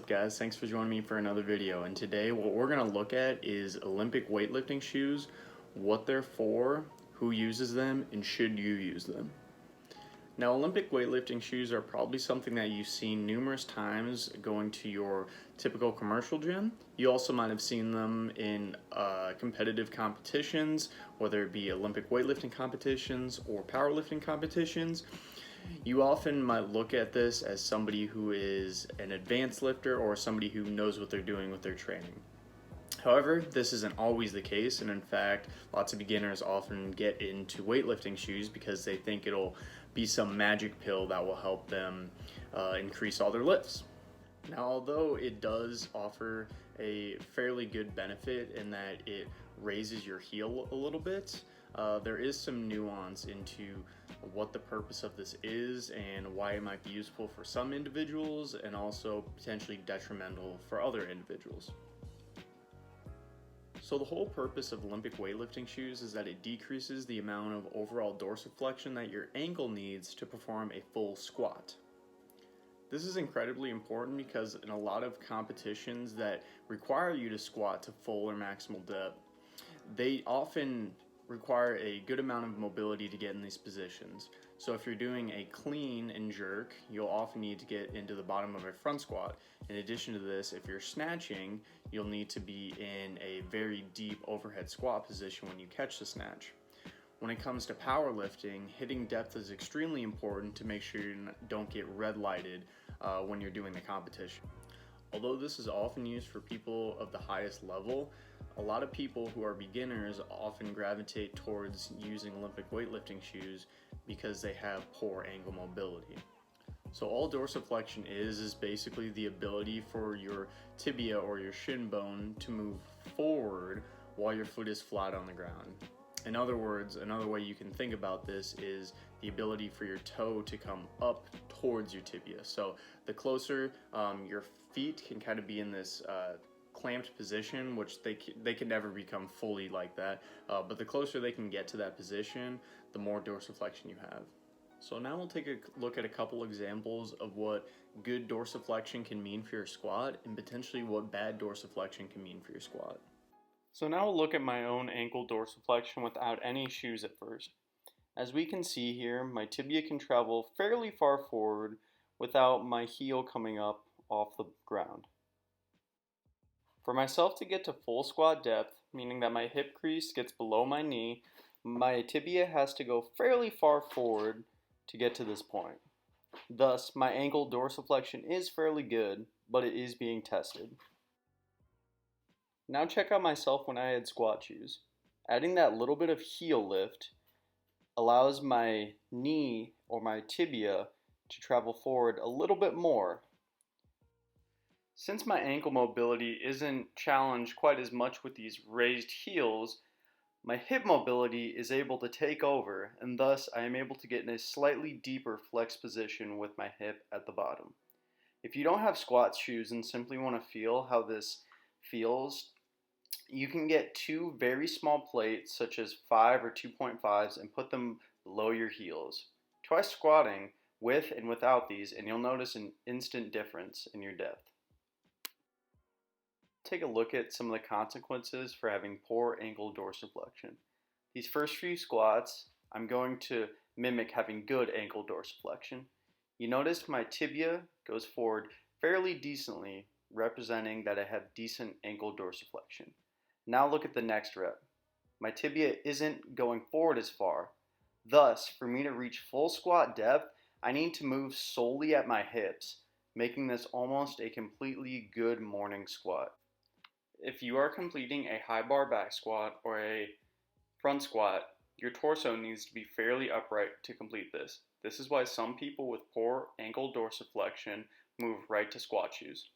guys? Thanks for joining me for another video. And today what we're going to look at is Olympic weightlifting shoes, what they're for, who uses them, and should you use them. Now, Olympic weightlifting shoes are probably something that you've seen numerous times going to your typical commercial gym. You also might have seen them in competitive competitions, whether it be Olympic weightlifting competitions or powerlifting competitions. You often might look at this as somebody who is an advanced lifter or somebody who knows what they're doing with their training. However, this isn't always the case, and in fact, lots of beginners often get into weightlifting shoes because they think it'll be some magic pill that will help them increase all their lifts. Now, although it does offer a fairly good benefit in that it raises your heel a little bit, there is some nuance into what the purpose of this is and why it might be useful for some individuals and also potentially detrimental for other individuals. So the whole purpose of Olympic weightlifting shoes is that it decreases the amount of overall dorsiflexion that your ankle needs to perform a full squat. This is incredibly important because in a lot of competitions that require you to squat to full or maximal depth, they often require a good amount of mobility to get in these positions. So if you're doing a clean and jerk, you'll often need to get into the bottom of a front squat. In addition to this, if you're snatching, you'll need to be in a very deep overhead squat position when you catch the snatch. When it comes to powerlifting, hitting depth is extremely important to make sure you don't get red lighted when you're doing the competition. Although this is often used for people of the highest level, a lot of people who are beginners often gravitate towards using Olympic weightlifting shoes because they have poor ankle mobility. So all dorsiflexion is basically the ability for your tibia or your shin bone to move forward while your foot is flat on the ground. In other words, another way you can think about this is the ability for your toe to come up towards your tibia. So the closer your feet can kind of be in this clamped position, which they can never become fully like that, but the closer they can get to that position, the more dorsiflexion you have. So now we'll take a look at a couple examples of what good dorsiflexion can mean for your squat and potentially what bad dorsiflexion can mean for your squat. So now we'll look at my own ankle dorsiflexion without any shoes at first. As we can see here, my tibia can travel fairly far forward without my heel coming up off the ground. For myself to get to full squat depth, meaning that my hip crease gets below my knee, my tibia has to go fairly far forward to get to this point. Thus, my ankle dorsiflexion is fairly good, but it is being tested. Now check out myself when I had squat shoes. Adding that little bit of heel lift allows my knee or my tibia to travel forward a little bit more. Since my ankle mobility isn't challenged quite as much with these raised heels, my hip mobility is able to take over, and thus I am able to get in a slightly deeper flex position with my hip at the bottom. If you don't have squat shoes and simply want to feel how this feels, you can get two very small plates such as 5 or 2.5s and put them below your heels. Try squatting with and without these and you'll notice an instant difference in your depth. Take a look at some of the consequences for having poor ankle dorsiflexion. These first few squats, I'm going to mimic having good ankle dorsiflexion. You notice my tibia goes forward fairly decently, representing that I have decent ankle dorsiflexion. Now look at the next rep. My tibia isn't going forward as far. Thus, for me to reach full squat depth, I need to move solely at my hips, making this almost a completely good morning squat. If you are completing a high bar back squat or a front squat, your torso needs to be fairly upright to complete this. This is why some people with poor ankle dorsiflexion move right to squat shoes.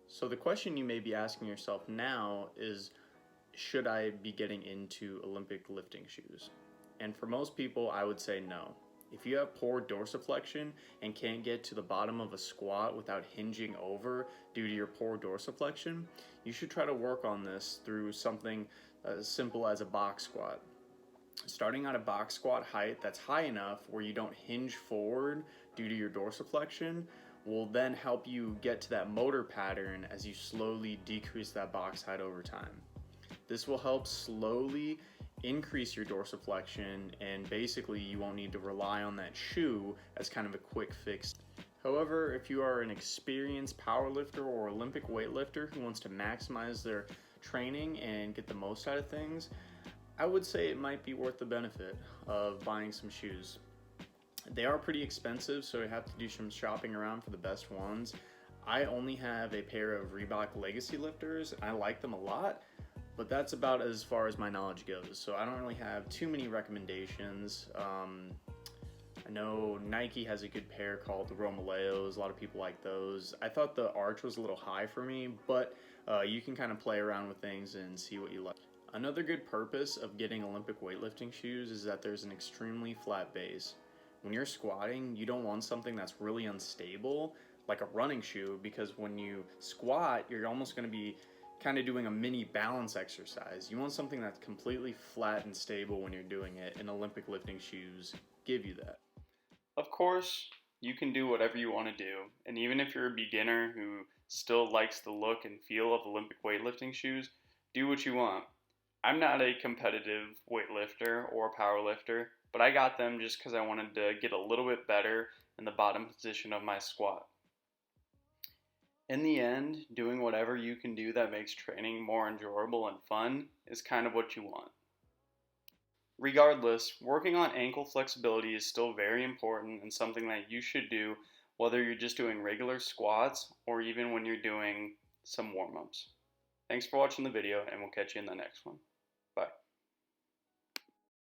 So the question you may be asking yourself now is, should I be getting into Olympic lifting shoes? And for most people, I would say no. If you have poor dorsiflexion and can't get to the bottom of a squat without hinging over due to your poor dorsiflexion, you should try to work on this through something as simple as a box squat. Starting at a box squat height that's high enough where you don't hinge forward due to your dorsiflexion will then help you get to that motor pattern as you slowly decrease that box height over time. This will help slowly increase your dorsiflexion, and basically you won't need to rely on that shoe as kind of a quick fix. However, if you are an experienced powerlifter or Olympic weightlifter who wants to maximize their training and get the most out of things, I would say it might be worth the benefit of buying some shoes. They are pretty expensive, so you have to do some shopping around for the best ones. I only have a pair of Reebok Legacy lifters. I like them a lot, but that's about as far as my knowledge goes. So I don't really have too many recommendations. I know Nike has a good pair called the Romaleos. A lot of people like those. I thought the arch was a little high for me, but you can kind of play around with things and see what you like. Another good purpose of getting Olympic weightlifting shoes is that there's an extremely flat base. When you're squatting, you don't want something that's really unstable, like a running shoe, because when you squat, you're almost going to be kind of doing a mini balance exercise. You want something that's completely flat and stable when you're doing it, and Olympic lifting shoes give you that. Of course, you can do whatever you want to do, and even if you're a beginner who still likes the look and feel of Olympic weightlifting shoes, do what you want. I'm not a competitive weightlifter or powerlifter, but I got them just because I wanted to get a little bit better in the bottom position of my squat. In the end, doing whatever you can do that makes training more enjoyable and fun is kind of what you want. Regardless, working on ankle flexibility is still very important and something that you should do whether you're just doing regular squats or even when you're doing some warm-ups. Thanks for watching the video, and we'll catch you in the next one. Bye.